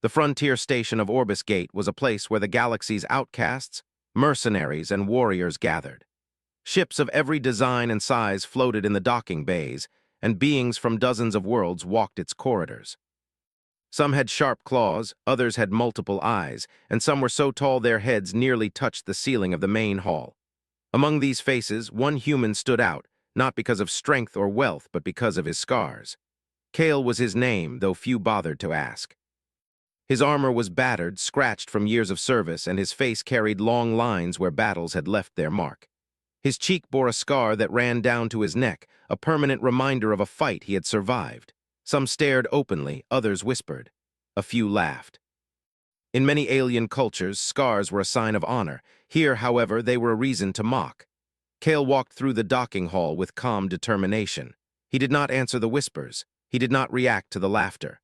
The frontier station of Orbis Gate was a place where the galaxy's outcasts, mercenaries, and warriors gathered. Ships of every design and size floated in the docking bays, and beings from dozens of worlds walked its corridors. Some had sharp claws, others had multiple eyes, and some were so tall their heads nearly touched the ceiling of the main hall. Among these faces, one human stood out, not because of strength or wealth, but because of his scars. Kale was his name, though few bothered to ask. His armor was battered, scratched from years of service, and his face carried long lines where battles had left their mark. His cheek bore a scar that ran down to his neck, a permanent reminder of a fight he had survived. Some stared openly, others whispered. A few laughed. In many alien cultures, scars were a sign of honor. Here, however, they were a reason to mock. Kale walked through the docking hall with calm determination. He did not answer the whispers. He did not react to the laughter.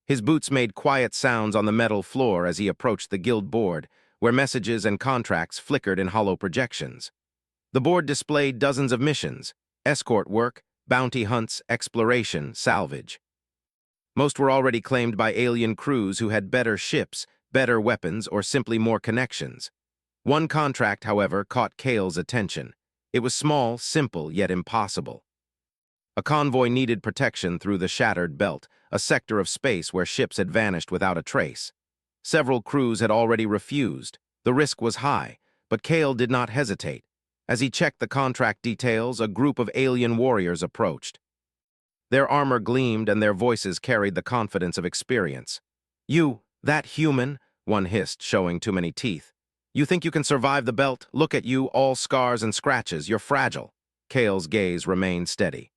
His boots made quiet sounds on the metal floor as he approached the guild board, where messages and contracts flickered in hollow projections. The board displayed dozens of missions: escort work, bounty hunts, exploration, salvage. Most were already claimed by alien crews who had better ships, better weapons, or simply more connections. One contract, however, caught Kale's attention. It was small, simple, yet impossible. A convoy needed protection through the shattered belt, a sector of space where ships had vanished without a trace. Several crews had already refused. The risk was high, but Kale did not hesitate. As he checked the contract details, a group of alien warriors approached. Their armor gleamed and their voices carried the confidence of experience. "You, that human," one hissed, showing too many teeth. "You think you can survive the belt? Look at you, all scars and scratches. You're fragile." Kale's gaze remained steady.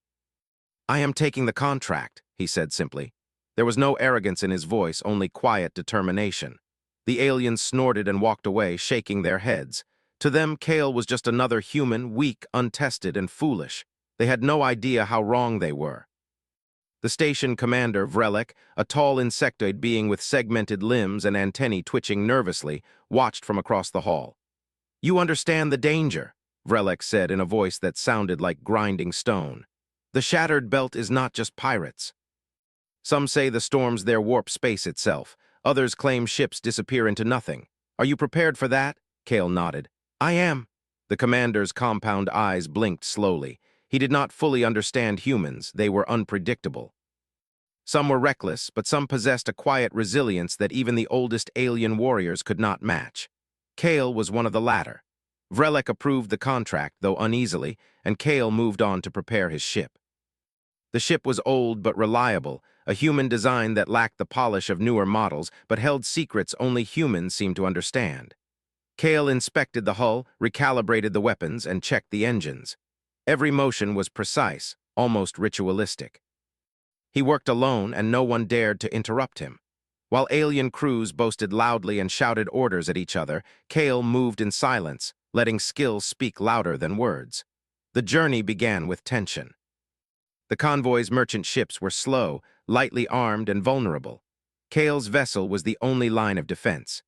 "I am taking the contract," he said simply. There was no arrogance in his voice, only quiet determination. The aliens snorted and walked away, shaking their heads. To them, Kale was just another human, weak, untested, and foolish. They had no idea how wrong they were. The station commander, Vrelek, a tall insectoid being with segmented limbs and antennae twitching nervously, watched from across the hall. "You understand the danger," Vrelek said in a voice that sounded like grinding stone. "The shattered belt is not just pirates. Some say the storm's their warp space itself. Others claim ships disappear into nothing. Are you prepared for that?" Kale nodded. "I am." The commander's compound eyes blinked slowly. He did not fully understand humans. They were unpredictable. Some were reckless, but some possessed a quiet resilience that even the oldest alien warriors could not match. Kale was one of the latter. Vrelek approved the contract, though uneasily, and Kale moved on to prepare his ship. The ship was old but reliable, a human design that lacked the polish of newer models but held secrets only humans seemed to understand. Kale inspected the hull, recalibrated the weapons, and checked the engines. Every motion was precise, almost ritualistic. He worked alone, and no one dared to interrupt him. While alien crews boasted loudly and shouted orders at each other, Kale moved in silence, letting skill speak louder than words. The journey began with tension. The convoy's merchant ships were slow, lightly armed, and vulnerable. Kale's vessel was the only line of defense.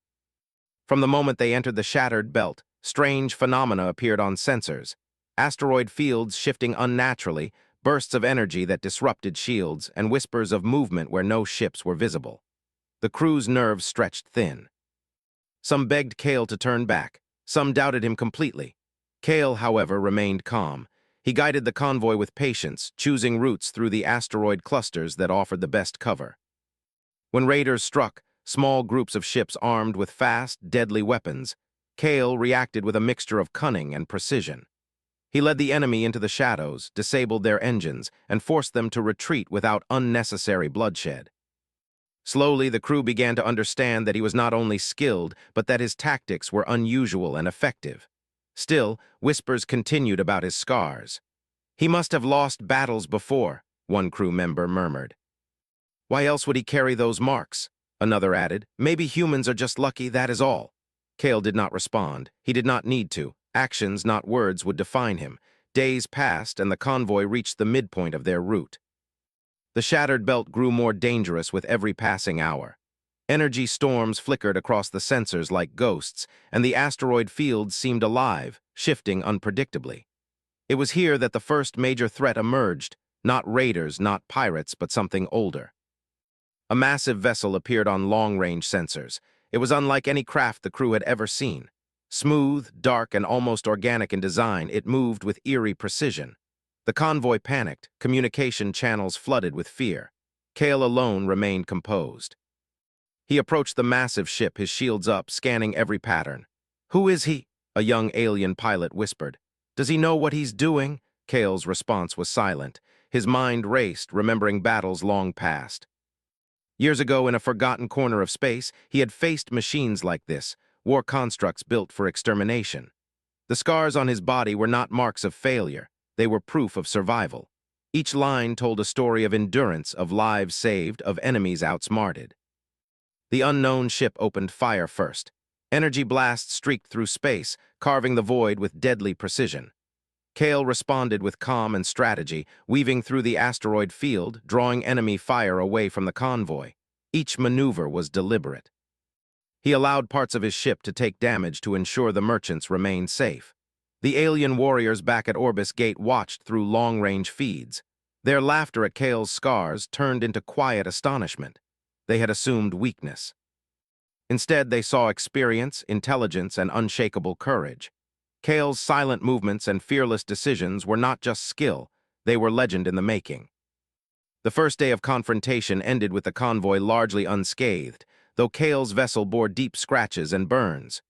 From the moment they entered the shattered belt, strange phenomena appeared on sensors. Asteroid fields shifting unnaturally, bursts of energy that disrupted shields, and whispers of movement where no ships were visible. The crew's nerves stretched thin. Some begged Kale to turn back. Some doubted him completely. Kale, however, remained calm. He guided the convoy with patience, choosing routes through the asteroid clusters that offered the best cover. When raiders struck, small groups of ships armed with fast, deadly weapons, Kale reacted with a mixture of cunning and precision. He led the enemy into the shadows, disabled their engines, and forced them to retreat without unnecessary bloodshed. Slowly, the crew began to understand that he was not only skilled, but that his tactics were unusual and effective. Still, whispers continued about his scars. "He must have lost battles before," one crew member murmured. "Why else would he carry those marks?" another added. "Maybe humans are just lucky, that is all." Kale did not respond. He did not need to. Actions, not words, would define him. Days passed, and the convoy reached the midpoint of their route. The shattered belt grew more dangerous with every passing hour. Energy storms flickered across the sensors like ghosts, and the asteroid fields seemed alive, shifting unpredictably. It was here that the first major threat emerged, not raiders, not pirates, but something older. A massive vessel appeared on long-range sensors. It was unlike any craft the crew had ever seen. Smooth, dark, and almost organic in design, it moved with eerie precision. The convoy panicked, communication channels flooded with fear. Kale alone remained composed. He approached the massive ship, his shields up, scanning every pattern. "Who is he?" a young alien pilot whispered. "Does he know what he's doing?" Kale's response was silent. His mind raced, remembering battles long past. Years ago, in a forgotten corner of space, he had faced machines like this, war constructs built for extermination. The scars on his body were not marks of failure. They were proof of survival. Each line told a story of endurance, of lives saved, of enemies outsmarted. The unknown ship opened fire first. Energy blasts streaked through space, carving the void with deadly precision. Kale responded with calm and strategy, weaving through the asteroid field, drawing enemy fire away from the convoy. Each maneuver was deliberate. He allowed parts of his ship to take damage to ensure the merchants remained safe. The alien warriors back at Orbis Gate watched through long-range feeds. Their laughter at Kale's scars turned into quiet astonishment. They had assumed weakness. Instead, they saw experience, intelligence, and unshakable courage. Kale's silent movements and fearless decisions were not just skill, they were legend in the making. The first day of confrontation ended with the convoy largely unscathed, though Kale's vessel bore deep scratches and burns.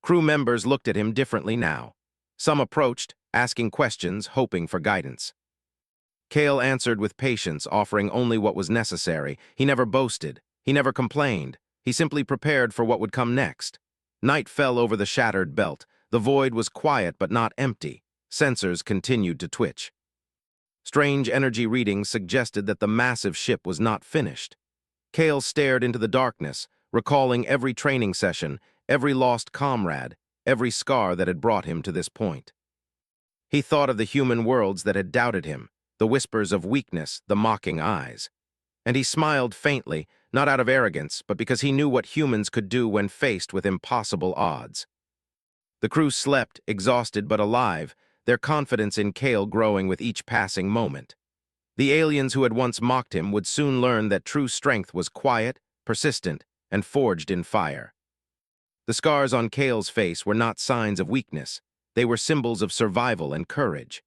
Crew members looked at him differently now. Some approached, asking questions, hoping for guidance. Kale answered with patience, offering only what was necessary. He never boasted. He never complained. He simply prepared for what would come next. Night fell over the shattered belt. The void was quiet but not empty. Sensors continued to twitch. Strange energy readings suggested that the massive ship was not finished. Kale stared into the darkness, recalling every training session, every lost comrade, every scar that had brought him to this point. He thought of the human worlds that had doubted him, the whispers of weakness, the mocking eyes. And he smiled faintly, not out of arrogance, but because he knew what humans could do when faced with impossible odds. The crew slept, exhausted but alive, their confidence in Kale growing with each passing moment. The aliens who had once mocked him would soon learn that true strength was quiet, persistent, and forged in fire. The scars on Kale's face were not signs of weakness. They were symbols of survival and courage.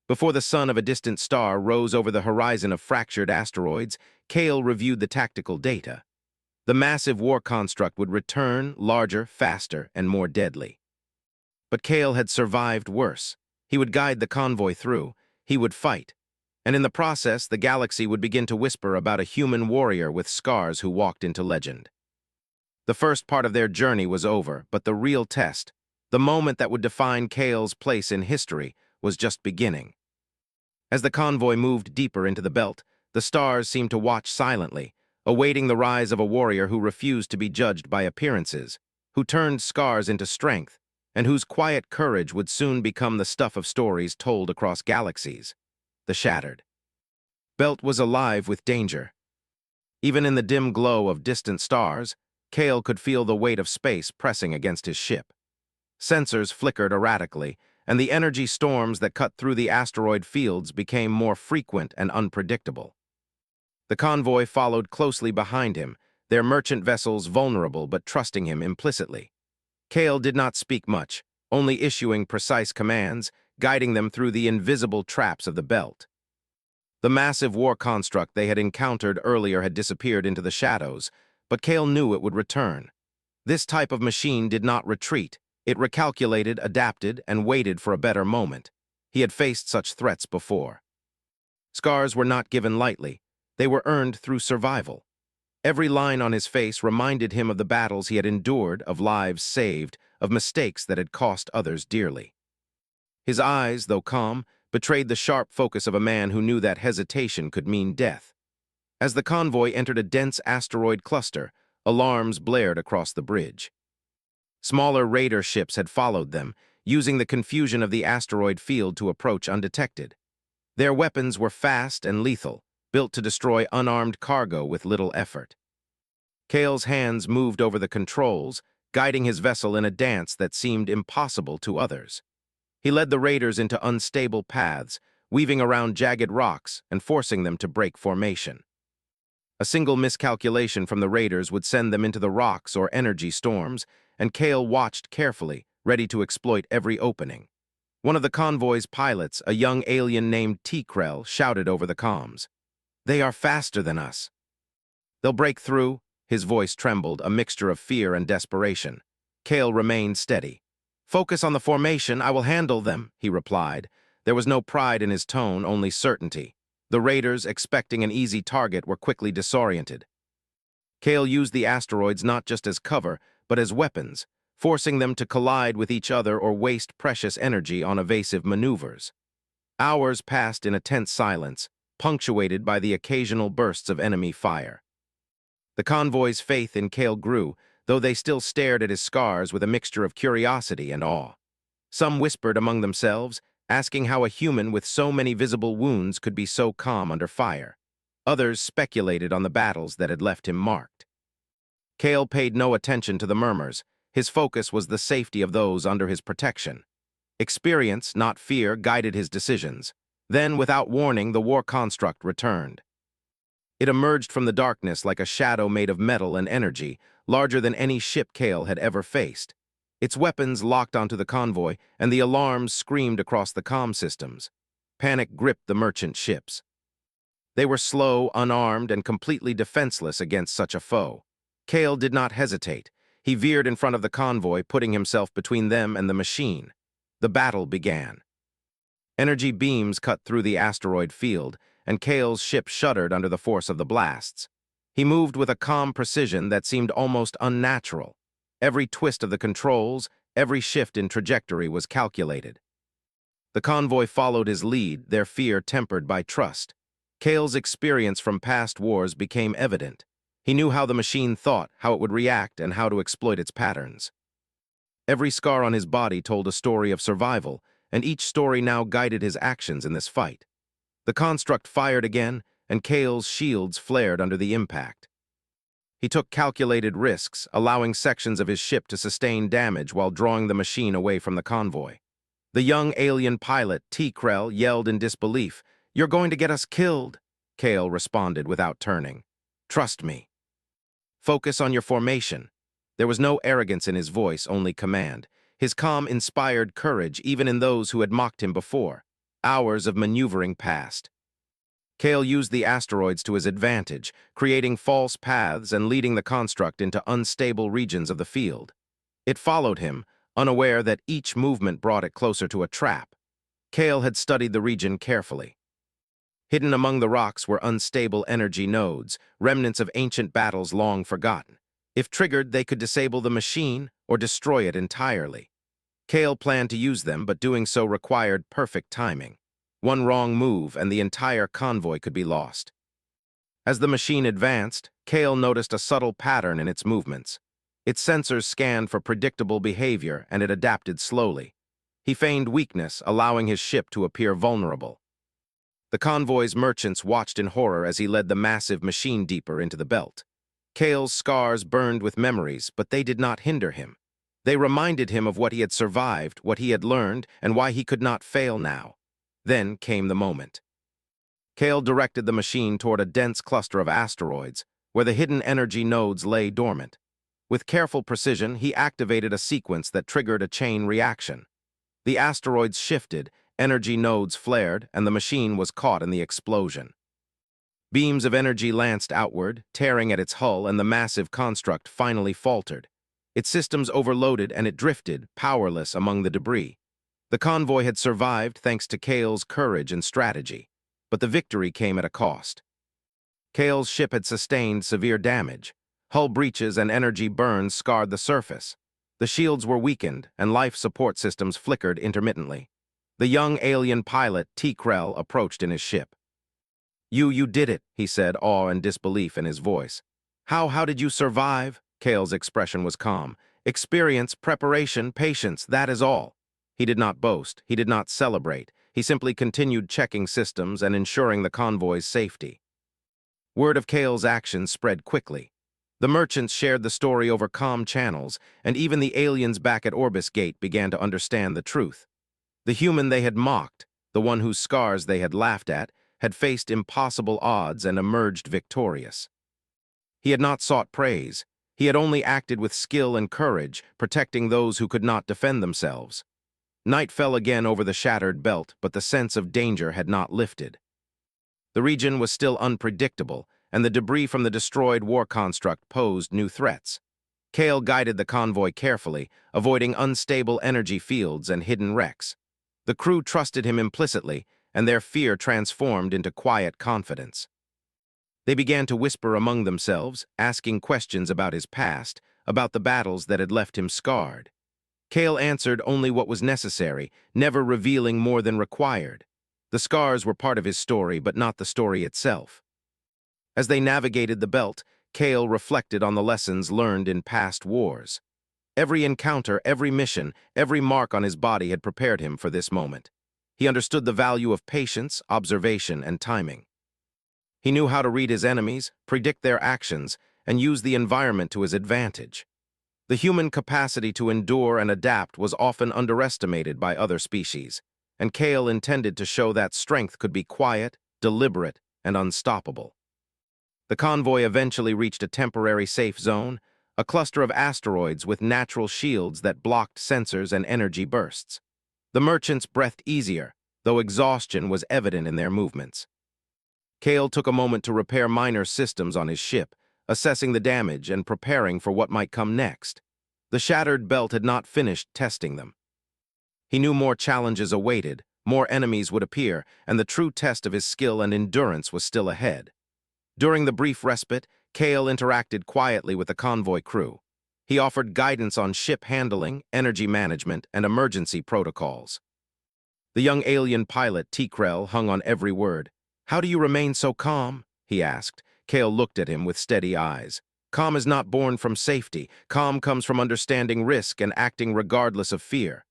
Before the sun of a distant star rose over the horizon of fractured asteroids, Kale reviewed the tactical data. The massive war construct would return, larger, faster, and more deadly. But Kale had survived worse. He would guide the convoy through. He would fight. And in the process, the galaxy would begin to whisper about a human warrior with scars who walked into legend. The first part of their journey was over, but the real test, the moment that would define Kale's place in history, was just beginning. As the convoy moved deeper into the belt, the stars seemed to watch silently, awaiting the rise of a warrior who refused to be judged by appearances, who turned scars into strength, and whose quiet courage would soon become the stuff of stories told across galaxies. The shattered belt was alive with danger. Even in the dim glow of distant stars, Kale could feel the weight of space pressing against his ship. Sensors flickered erratically, and the energy storms that cut through the asteroid fields became more frequent and unpredictable. The convoy followed closely behind him, their merchant vessels vulnerable but trusting him implicitly. Kale did not speak much, only issuing precise commands, guiding them through the invisible traps of the belt. The massive war construct they had encountered earlier had disappeared into the shadows, but Kale knew it would return. This type of machine did not retreat. It recalculated, adapted, and waited for a better moment. He had faced such threats before. Scars were not given lightly. They were earned through survival. Every line on his face reminded him of the battles he had endured, of lives saved, of mistakes that had cost others dearly. His eyes, though calm, betrayed the sharp focus of a man who knew that hesitation could mean death. As the convoy entered a dense asteroid cluster, alarms blared across the bridge. Smaller raider ships had followed them, using the confusion of the asteroid field to approach undetected. Their weapons were fast and lethal, built to destroy unarmed cargo with little effort. Kale's hands moved over the controls, guiding his vessel in a dance that seemed impossible to others. He led the raiders into unstable paths, weaving around jagged rocks and forcing them to break formation. A single miscalculation from the raiders would send them into the rocks or energy storms, and Kale watched carefully, ready to exploit every opening. One of the convoy's pilots, a young alien named T-Krell, shouted over the comms. "They are faster than us. They'll break through." His voice trembled, a mixture of fear and desperation. Kale remained steady. "Focus on the formation, I will handle them," he replied. There was no pride in his tone, only certainty. The raiders, expecting an easy target, were quickly disoriented. Kale used the asteroids not just as cover, but as weapons, forcing them to collide with each other or waste precious energy on evasive maneuvers. Hours passed in a tense silence, punctuated by the occasional bursts of enemy fire. The convoy's faith in Kale grew, though they still stared at his scars with a mixture of curiosity and awe. Some whispered among themselves, asking how a human with so many visible wounds could be so calm under fire. Others speculated on the battles that had left him marked. Kale paid no attention to the murmurs. His focus was the safety of those under his protection. Experience, not fear, guided his decisions. Then, without warning, the war construct returned. It emerged from the darkness like a shadow made of metal and energy, larger than any ship Kale had ever faced. Its weapons locked onto the convoy, and the alarms screamed across the comm systems. Panic gripped the merchant ships. They were slow, unarmed, and completely defenseless against such a foe. Kale did not hesitate. He veered in front of the convoy, putting himself between them and the machine. The battle began. Energy beams cut through the asteroid field, and Kale's ship shuddered under the force of the blasts. He moved with a calm precision that seemed almost unnatural. Every twist of the controls, every shift in trajectory was calculated. The convoy followed his lead, their fear tempered by trust. Kale's experience from past wars became evident. He knew how the machine thought, how it would react, and how to exploit its patterns. Every scar on his body told a story of survival, and each story now guided his actions in this fight. The construct fired again, and Kale's shields flared under the impact. He took calculated risks, allowing sections of his ship to sustain damage while drawing the machine away from the convoy. The young alien pilot, T-Krell, yelled in disbelief, "You're going to get us killed!" Kale responded without turning. "Trust me. Focus on your formation." There was no arrogance in his voice, only command. His calm inspired courage even in those who had mocked him before. Hours of maneuvering passed. Kale used the asteroids to his advantage, creating false paths and leading the construct into unstable regions of the field. It followed him, unaware that each movement brought it closer to a trap. Kale had studied the region carefully. Hidden among the rocks were unstable energy nodes, remnants of ancient battles long forgotten. If triggered, they could disable the machine or destroy it entirely. Kale planned to use them, but doing so required perfect timing. One wrong move, and the entire convoy could be lost. As the machine advanced, Kale noticed a subtle pattern in its movements. Its sensors scanned for predictable behavior, and it adapted slowly. He feigned weakness, allowing his ship to appear vulnerable. The convoy's merchants watched in horror as he led the massive machine deeper into the belt. Kale's scars burned with memories, but they did not hinder him. They reminded him of what he had survived, what he had learned, and why he could not fail now. Then came the moment. Kale directed the machine toward a dense cluster of asteroids, where the hidden energy nodes lay dormant. With careful precision, he activated a sequence that triggered a chain reaction. The asteroids shifted, energy nodes flared, and the machine was caught in the explosion. Beams of energy lanced outward, tearing at its hull, and the massive construct finally faltered. Its systems overloaded, and it drifted, powerless among the debris. The convoy had survived thanks to Kale's courage and strategy, but the victory came at a cost. Kale's ship had sustained severe damage. Hull breaches and energy burns scarred the surface. The shields were weakened, and life support systems flickered intermittently. The young alien pilot, T-Krell, approached in his ship. You did it," he said, awe and disbelief in his voice. How did you survive?" Kale's expression was calm. "Experience, preparation, patience, that is all." He did not boast. He did not celebrate. He simply continued checking systems and ensuring the convoy's safety. Word of Kale's actions spread quickly. The merchants shared the story over comm channels, and even the aliens back at Orbis Gate began to understand the truth. The human they had mocked, the one whose scars they had laughed at, had faced impossible odds and emerged victorious. He had not sought praise. He had only acted with skill and courage, protecting those who could not defend themselves. Night fell again over the shattered belt, but the sense of danger had not lifted. The region was still unpredictable, and the debris from the destroyed war construct posed new threats. Kale guided the convoy carefully, avoiding unstable energy fields and hidden wrecks. The crew trusted him implicitly, and their fear transformed into quiet confidence. They began to whisper among themselves, asking questions about his past, about the battles that had left him scarred. Kale answered only what was necessary, never revealing more than required. The scars were part of his story, but not the story itself. As they navigated the belt, Kale reflected on the lessons learned in past wars. Every encounter, every mission, every mark on his body had prepared him for this moment. He understood the value of patience, observation, and timing. He knew how to read his enemies, predict their actions, and use the environment to his advantage. The human capacity to endure and adapt was often underestimated by other species, and Kale intended to show that strength could be quiet, deliberate, and unstoppable. The convoy eventually reached a temporary safe zone, a cluster of asteroids with natural shields that blocked sensors and energy bursts. The merchants breathed easier, though exhaustion was evident in their movements. Kale took a moment to repair minor systems on his ship, assessing the damage and preparing for what might come next. The shattered belt had not finished testing them. He knew more challenges awaited, more enemies would appear, and the true test of his skill and endurance was still ahead. During the brief respite, Kale interacted quietly with the convoy crew. He offered guidance on ship handling, energy management, and emergency protocols. The young alien pilot, Tikrel, hung on every word. "How do you remain so calm?" he asked. Kale looked at him with steady eyes. "Calm is not born from safety. Calm comes from understanding risk and acting regardless of fear."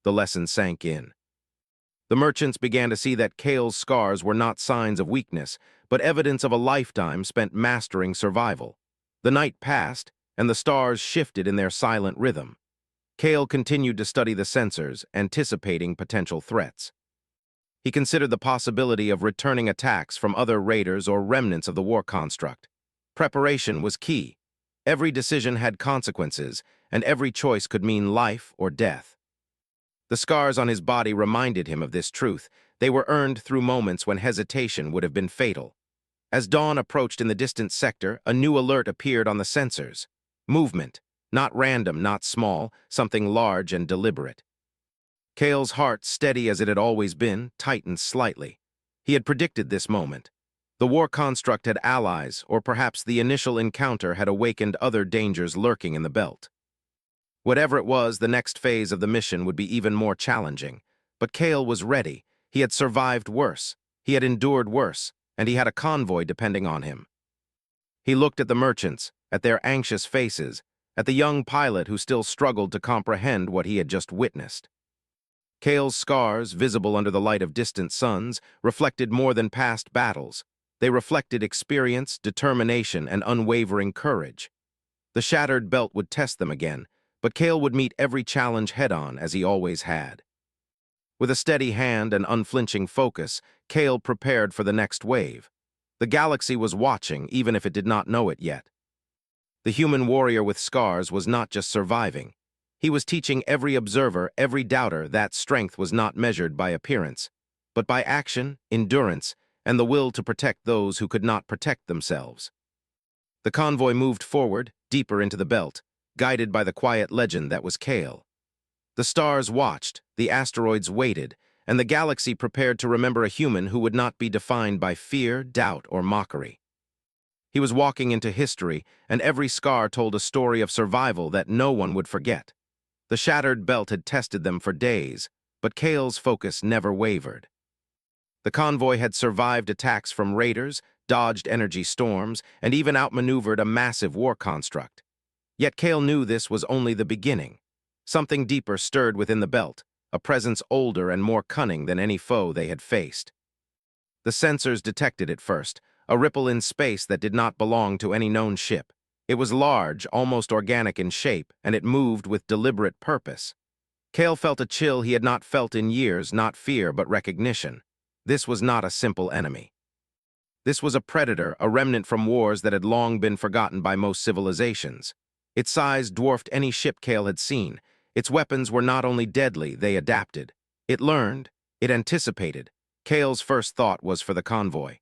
The lesson sank in. The merchants began to see that Kale's scars were not signs of weakness, but evidence of a lifetime spent mastering survival. The night passed, and the stars shifted in their silent rhythm. Kale continued to study the sensors, anticipating potential threats. He considered the possibility of returning attacks from other raiders or remnants of the war construct. Preparation was key. Every decision had consequences, and every choice could mean life or death. The scars on his body reminded him of this truth. They were earned through moments when hesitation would have been fatal. As dawn approached in the distant sector, a new alert appeared on the sensors. Movement. Not random, not small, something large and deliberate. Kale's heart, steady as it had always been, tightened slightly. He had predicted this moment. The war construct had allies, or perhaps the initial encounter had awakened other dangers lurking in the belt. Whatever it was, the next phase of the mission would be even more challenging. But Kale was ready. He had survived worse. He had endured worse, and he had a convoy depending on him. He looked at the merchants, at their anxious faces, at the young pilot who still struggled to comprehend what he had just witnessed. Kale's scars, visible under the light of distant suns, reflected more than past battles. They reflected experience, determination, and unwavering courage. The shattered belt would test them again, but Kale would meet every challenge head-on, as he always had. With a steady hand and unflinching focus, Kale prepared for the next wave. The galaxy was watching, even if it did not know it yet. The human warrior with scars was not just surviving. He was teaching every observer, every doubter, that strength was not measured by appearance, but by action, endurance, and the will to protect those who could not protect themselves. The convoy moved forward, deeper into the belt, guided by the quiet legend that was Kale. The stars watched, the asteroids waited, and the galaxy prepared to remember a human who would not be defined by fear, doubt, or mockery. He was walking into history, and every scar told a story of survival that no one would forget. The shattered belt had tested them for days, but Kale's focus never wavered. The convoy had survived attacks from raiders, dodged energy storms, and even outmaneuvered a massive war construct. Yet Kale knew this was only the beginning. Something deeper stirred within the belt, a presence older and more cunning than any foe they had faced. The sensors detected it first, a ripple in space that did not belong to any known ship. It was large, almost organic in shape, and it moved with deliberate purpose. Kale felt a chill he had not felt in years, not fear, but recognition. This was not a simple enemy. This was a predator, a remnant from wars that had long been forgotten by most civilizations. Its size dwarfed any ship Kale had seen. Its weapons were not only deadly, they adapted. It learned, it anticipated. Kale's first thought was for the convoy.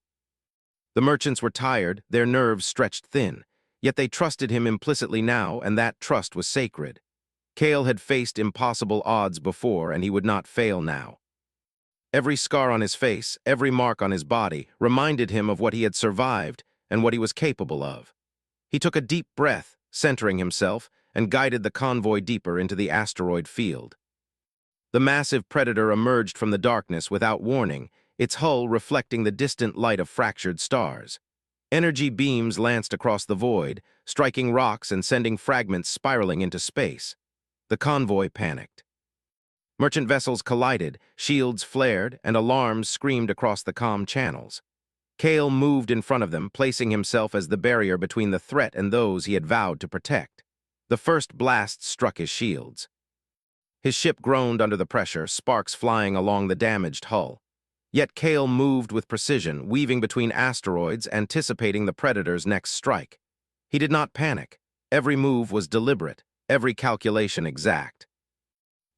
The merchants were tired, their nerves stretched thin, yet they trusted him implicitly now, and that trust was sacred. Kale had faced impossible odds before, and he would not fail now. Every scar on his face, every mark on his body, reminded him of what he had survived and what he was capable of. He took a deep breath, centering himself, and guided the convoy deeper into the asteroid field. The massive predator emerged from the darkness without warning, its hull reflecting the distant light of fractured stars. Energy beams lanced across the void, striking rocks and sending fragments spiraling into space. The convoy panicked. Merchant vessels collided, shields flared, and alarms screamed across the comm channels. Kale moved in front of them, placing himself as the barrier between the threat and those he had vowed to protect. The first blast struck his shields. His ship groaned under the pressure, sparks flying along the damaged hull. Yet Kale moved with precision, weaving between asteroids, anticipating the predator's next strike. He did not panic. Every move was deliberate, every calculation exact.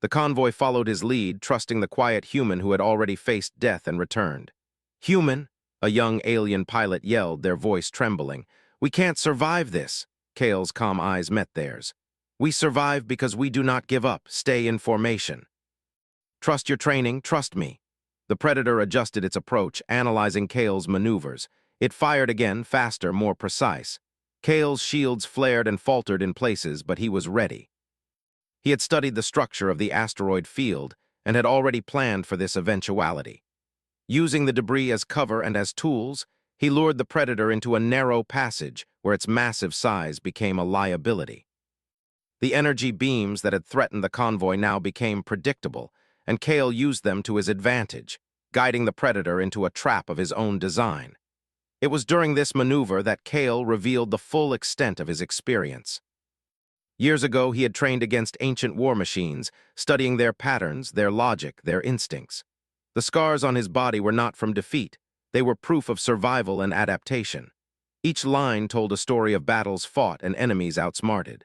The convoy followed his lead, trusting the quiet human who had already faced death and returned. "Human," a young alien pilot yelled, their voice trembling. "We can't survive this." Kale's calm eyes met theirs. "We survive because we do not give up, stay in formation. Trust your training, trust me." The predator adjusted its approach, analyzing Kale's maneuvers. It fired again, faster, more precise. Kale's shields flared and faltered in places, but he was ready. He had studied the structure of the asteroid field and had already planned for this eventuality. Using the debris as cover and as tools, he lured the predator into a narrow passage where its massive size became a liability. The energy beams that had threatened the convoy now became predictable, and Kale used them to his advantage, guiding the predator into a trap of his own design. It was during this maneuver that Kale revealed the full extent of his experience. Years ago, he had trained against ancient war machines, studying their patterns, their logic, their instincts. The scars on his body were not from defeat. They were proof of survival and adaptation. Each line told a story of battles fought and enemies outsmarted.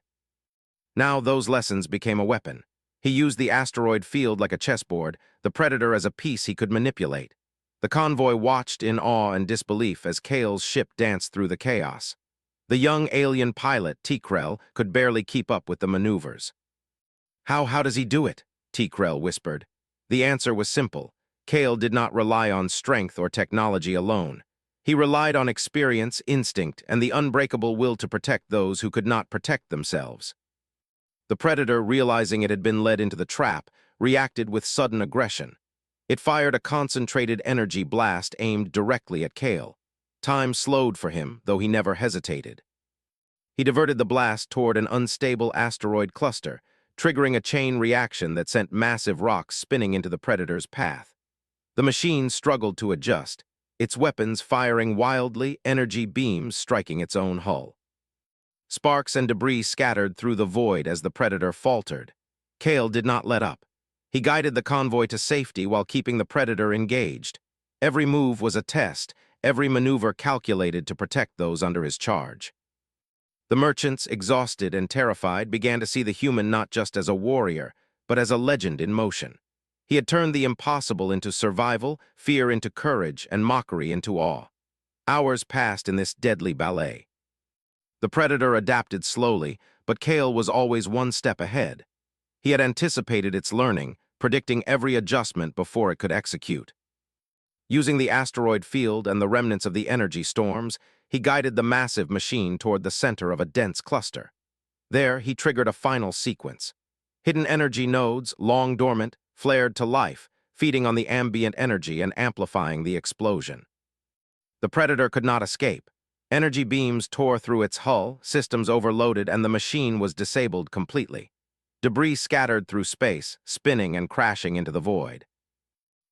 Now those lessons became a weapon. He used the asteroid field like a chessboard, the predator as a piece he could manipulate. The convoy watched in awe and disbelief as Kale's ship danced through the chaos. The young alien pilot, Tikrel, could barely keep up with the maneuvers. How does he do it?" Tikrel whispered. The answer was simple. Kale did not rely on strength or technology alone. He relied on experience, instinct, and the unbreakable will to protect those who could not protect themselves. The predator, realizing it had been led into the trap, reacted with sudden aggression. It fired a concentrated energy blast aimed directly at Kale. Time slowed for him, though he never hesitated. He diverted the blast toward an unstable asteroid cluster, triggering a chain reaction that sent massive rocks spinning into the predator's path. The machine struggled to adjust, its weapons firing wildly, energy beams striking its own hull. Sparks and debris scattered through the void as the predator faltered. Kale did not let up. He guided the convoy to safety while keeping the predator engaged. Every move was a test, every maneuver calculated to protect those under his charge. The merchants, exhausted and terrified, began to see the human not just as a warrior, but as a legend in motion. He had turned the impossible into survival, fear into courage, and mockery into awe. Hours passed in this deadly ballet. The predator adapted slowly, but Kale was always one step ahead. He had anticipated its learning, predicting every adjustment before it could execute. Using the asteroid field and the remnants of the energy storms, he guided the massive machine toward the center of a dense cluster. There, he triggered a final sequence. Hidden energy nodes, long dormant, flared to life, feeding on the ambient energy and amplifying the explosion. The predator could not escape. Energy beams tore through its hull, systems overloaded, and the machine was disabled completely. Debris scattered through space, spinning and crashing into the void.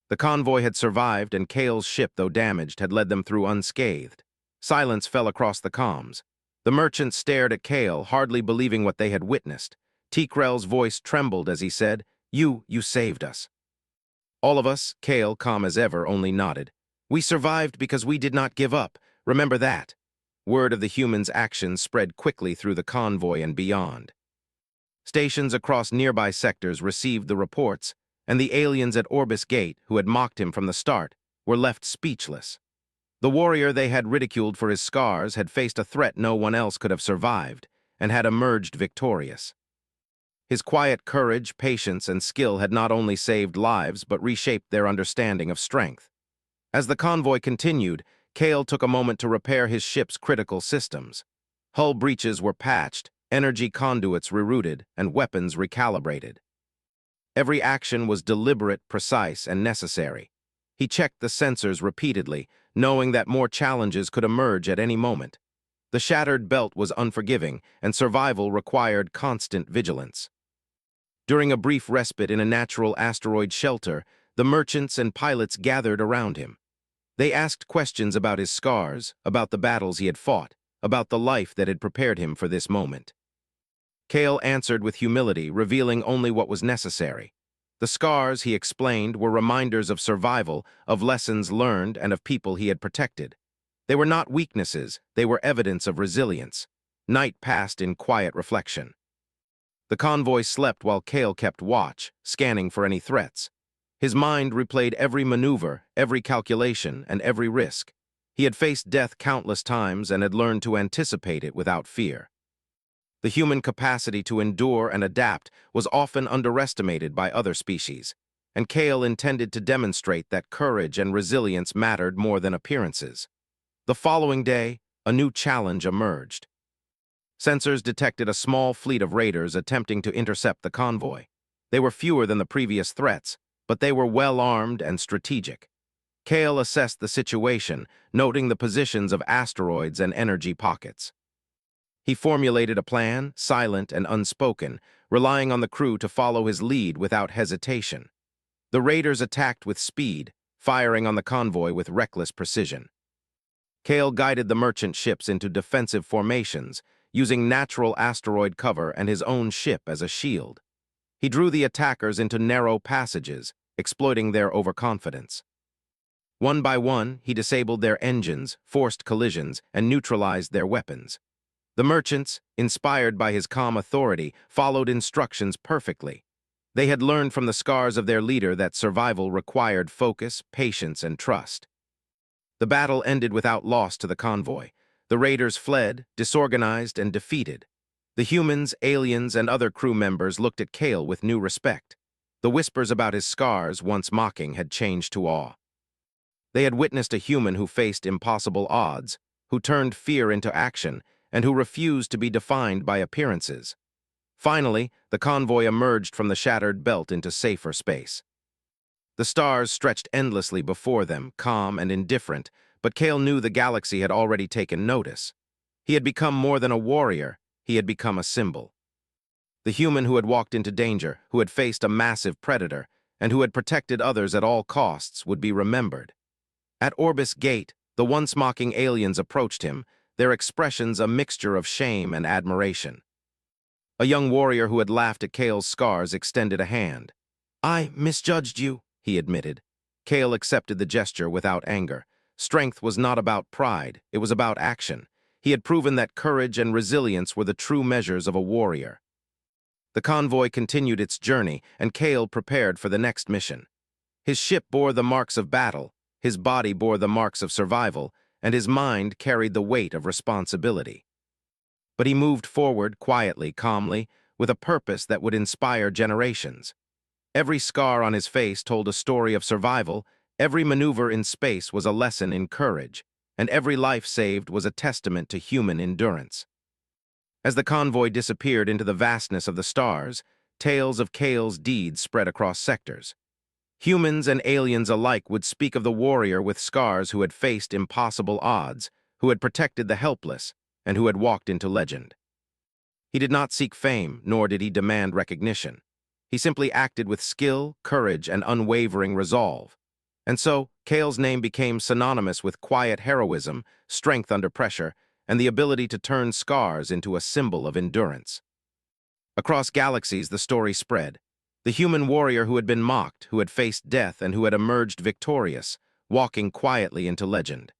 The convoy had survived, and Kale's ship, though damaged, had led them through unscathed. Silence fell across the comms. The merchants stared at Kale, hardly believing what they had witnessed. Tikrel's voice trembled as he said, You saved us." "All of us," Kale, calm as ever, only nodded. We survived because we did not give up. Remember that. Word of the humans' actions spread quickly through the convoy and beyond. Stations across nearby sectors received the reports, and the aliens at Orbis Gate, who had mocked him from the start, were left speechless. The warrior they had ridiculed for his scars had faced a threat no one else could have survived, and had emerged victorious. His quiet courage, patience, and skill had not only saved lives but reshaped their understanding of strength. As the convoy continued, Kale took a moment to repair his ship's critical systems. Hull breaches were patched, energy conduits rerouted, and weapons recalibrated. Every action was deliberate, precise, and necessary. He checked the sensors repeatedly, knowing that more challenges could emerge at any moment. The shattered belt was unforgiving, and survival required constant vigilance. During a brief respite in a natural asteroid shelter, the merchants and pilots gathered around him. They asked questions about his scars, about the battles he had fought, about the life that had prepared him for this moment. Kale answered with humility, revealing only what was necessary. The scars, he explained, were reminders of survival, of lessons learned, and of people he had protected. They were not weaknesses, they were evidence of resilience. Night passed in quiet reflection. The convoy slept while Kale kept watch, scanning for any threats. His mind replayed every maneuver, every calculation, and every risk. He had faced death countless times and had learned to anticipate it without fear. The human capacity to endure and adapt was often underestimated by other species, and Kale intended to demonstrate that courage and resilience mattered more than appearances. The following day, a new challenge emerged. Sensors detected a small fleet of raiders attempting to intercept the convoy. They were fewer than the previous threats, but they were well-armed and strategic. Kale assessed the situation, noting the positions of asteroids and energy pockets. He formulated a plan, silent and unspoken, relying on the crew to follow his lead without hesitation. The raiders attacked with speed, firing on the convoy with reckless precision. Kale guided the merchant ships into defensive formations, using natural asteroid cover and his own ship as a shield. He drew the attackers into narrow passages, exploiting their overconfidence. One by one, he disabled their engines, forced collisions, and neutralized their weapons. The merchants, inspired by his calm authority, followed instructions perfectly. They had learned from the scars of their leader that survival required focus, patience, and trust. The battle ended without loss to the convoy. The raiders fled, disorganized, and defeated. The humans, aliens, and other crew members looked at Kale with new respect. The whispers about his scars, once mocking, had changed to awe. They had witnessed a human who faced impossible odds, who turned fear into action, and who refused to be defined by appearances. Finally, the convoy emerged from the shattered belt into safer space. The stars stretched endlessly before them, calm and indifferent, but Kale knew the galaxy had already taken notice. He had become more than a warrior, he had become a symbol. The human who had walked into danger, who had faced a massive predator, and who had protected others at all costs would be remembered. At Orbis Gate, the once mocking aliens approached him, their expressions a mixture of shame and admiration. A young warrior who had laughed at Kale's scars extended a hand. "I misjudged you," he admitted. Kale accepted the gesture without anger. Strength was not about pride, it was about action. He had proven that courage and resilience were the true measures of a warrior. The convoy continued its journey, and Kale prepared for the next mission. His ship bore the marks of battle, his body bore the marks of survival, and his mind carried the weight of responsibility. But he moved forward quietly, calmly, with a purpose that would inspire generations. Every scar on his face told a story of survival, every maneuver in space was a lesson in courage, and every life saved was a testament to human endurance. As the convoy disappeared into the vastness of the stars, tales of Kale's deeds spread across sectors. Humans and aliens alike would speak of the warrior with scars who had faced impossible odds, who had protected the helpless, and who had walked into legend. He did not seek fame, nor did he demand recognition. He simply acted with skill, courage, and unwavering resolve. And so, Kale's name became synonymous with quiet heroism, strength under pressure, and the ability to turn scars into a symbol of endurance. Across galaxies, the story spread. The human warrior who had been mocked, who had faced death, and who had emerged victorious, walking quietly into legend.